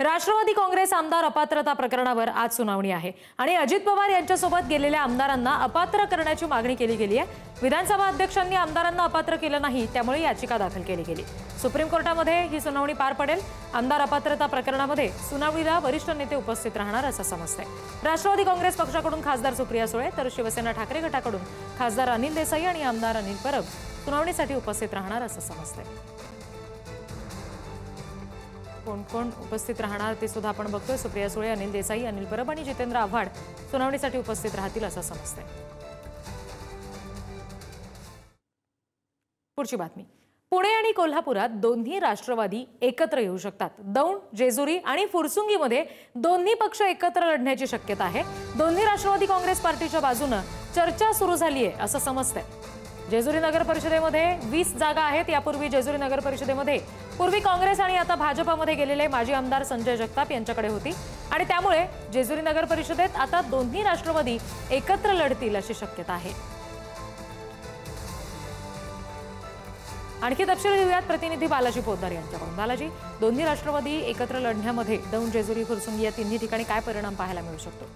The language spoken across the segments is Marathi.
राष्ट्रवादी काँग्रेस आमदार अपात्रता प्रकरणावर आज सुनावणी आहे आणि अजित पवार यांच्यासोबत गेलेल्या आमदारांना अपात्र करण्याची मागणी केली गेली आहे। विधानसभा अध्यक्षांनी आमदारांना अपात्र केलं नाही, त्यामुळे याचिका दाखल केली गेली। सुप्रीम कोर्टामध्ये ही सुनावणी पार पडेल। आमदार अपात्रता प्रकरणामध्ये सुनावणीला वरिष्ठ नेते उपस्थित राहणार असं समजतंय। राष्ट्रवादी काँग्रेस पक्षाकडून खासदार सुप्रिया सुळे तर शिवसेना ठाकरे गटाकडून खासदार अनिल देसाई आणि आमदार अनिल परब सुनावणीसाठी उपस्थित राहणार असं समजतंय। कोण कोण उपस्थित राहणार ते सुद्धा आपण बघतोय। सुप्रिया सुळे, अनिल देसाई, अनिल परब आणि जितेंद्र आव्हाड सुनावणीसाठी उपस्थित राहतील असं समजतंय। पुढची बातमी। पुणे आणि कोल्हापुरात दोन्ही राष्ट्रवादी एकत्र येऊ शकतात। दौंड, जेजुरी आणि फुरसुंगीमध्ये दोन्ही पक्ष एकत्र लढण्याची शक्यता आहे। दोन्ही राष्ट्रवादी काँग्रेस पार्टीच्या बाजूने चर्चा सुरू झाली आहे असं समजतंय। जेजुरी नगर परिषदेमध्ये 20 जागा आहेत। यापूर्वी जेजुरी नगर परिषदेमध्ये काँग्रेस आणि आता भाजपमध्ये गेलेले माजी आमदार संजय जगताप यांच्याकडे होती आणि त्यामुळे जेजुरी नगर परिषदेत आता दोन्ही राष्ट्रवादी एकत्र लढतील अशी शक्यता आहे। आणखी तपशील घेऊयात प्रतिनिधी बालाजी पोद्दार यांच्याकडून। बालाजी, दोन्ही राष्ट्रवादी एकत्र लढण्यामध्ये दौंड, जेजुरी, फुरसुंगी या तिन्ही ठिकाणी काय परिणाम पाहायला मिळू शकतो?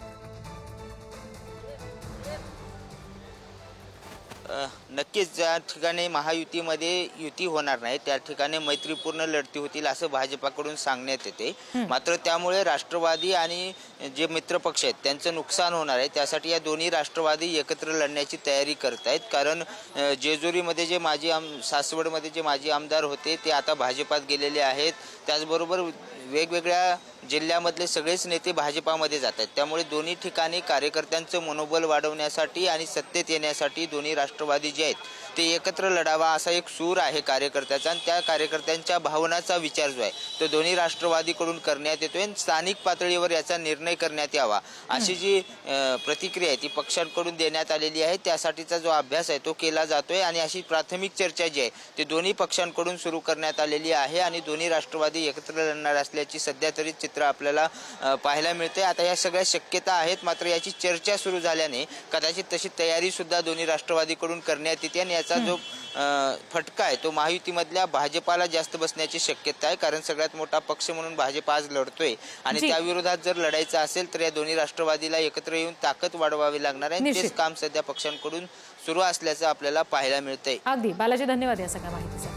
नक्कीच ज्या ठिकाणी महायुतीमध्ये युती होणार नाही त्या ठिकाणी मैत्रीपूर्ण लढती होतील असं भाजपाकडून सांगण्यात येते। मात्र त्यामुळे राष्ट्रवादी आणि जे मित्रपक्ष आहेत त्यांचं नुकसान होणार आहे। त्यासाठी या दोन्ही राष्ट्रवादी एकत्र लढण्याची तयारी करत आहेत। कारण जेजुरीमध्ये जे सासवडमध्ये जे माजी आमदार होते ते आता भाजपात गेलेले आहेत। त्याचबरोबर वेगवेगळ्या जिल्ह्यामधले सगळेच नेते भाजपामध्ये जात आहेत। त्यामुळे दोन्ही ठिकाणी कार्यकर्त्यांचं मनोबल वाढवण्यासाठी आणि सत्तेत येण्यासाठी दोन्ही राष्ट्रवादी जे आहेत ते एकत्र लढावा असा एक सूर आहे कार्यकर्त्याचा आणि त्या कार्यकर्त्यांच्या भावनाचा विचार जो आहे तो दोन्ही राष्ट्रवादीकडून करण्यात येतोय। स्थानिक पातळीवर याचा निर्णय करण्यात यावा अशी जी प्रतिक्रिया आहे ती पक्षांकडून देण्यात आलेली आहे। त्यासाठीचा जो अभ्यास आहे तो केला जातोय आणि अशी प्राथमिक चर्चा जी आहे ती दोन्ही पक्षांकडून सुरू करण्यात आलेली आहे आणि दोन्ही राष्ट्रवादी एकत्र लढणार असल्याची सध्या तरी चित्र आपल्याला पाहायला मिळते। आता या सगळ्या शक्यता आहेत, मात्र याची चर्चा सुरू झाल्याने कदाचित तशी तयारी सुद्धा दोन्ही राष्ट्रवादीकडून करण्यात येते आणि याचा जो फटका आहे तो महायुतीमधल्या भाजपाला जास्त बसण्याची शक्यता आहे। कारण सगळ्यात मोठा पक्ष म्हणून भाजप आज लढतोय आणि त्या विरोधात जर लढायचं असेल तर या दोन्ही राष्ट्रवादीला एकत्र येऊन ताकद वाढवावी लागणार आहे। तेच काम सध्या पक्षांकडून सुरू असल्याचं आपल्याला पाहायला मिळतंय। अगदी बालाजी, धन्यवाद या सगळ्या माहितीसाठी।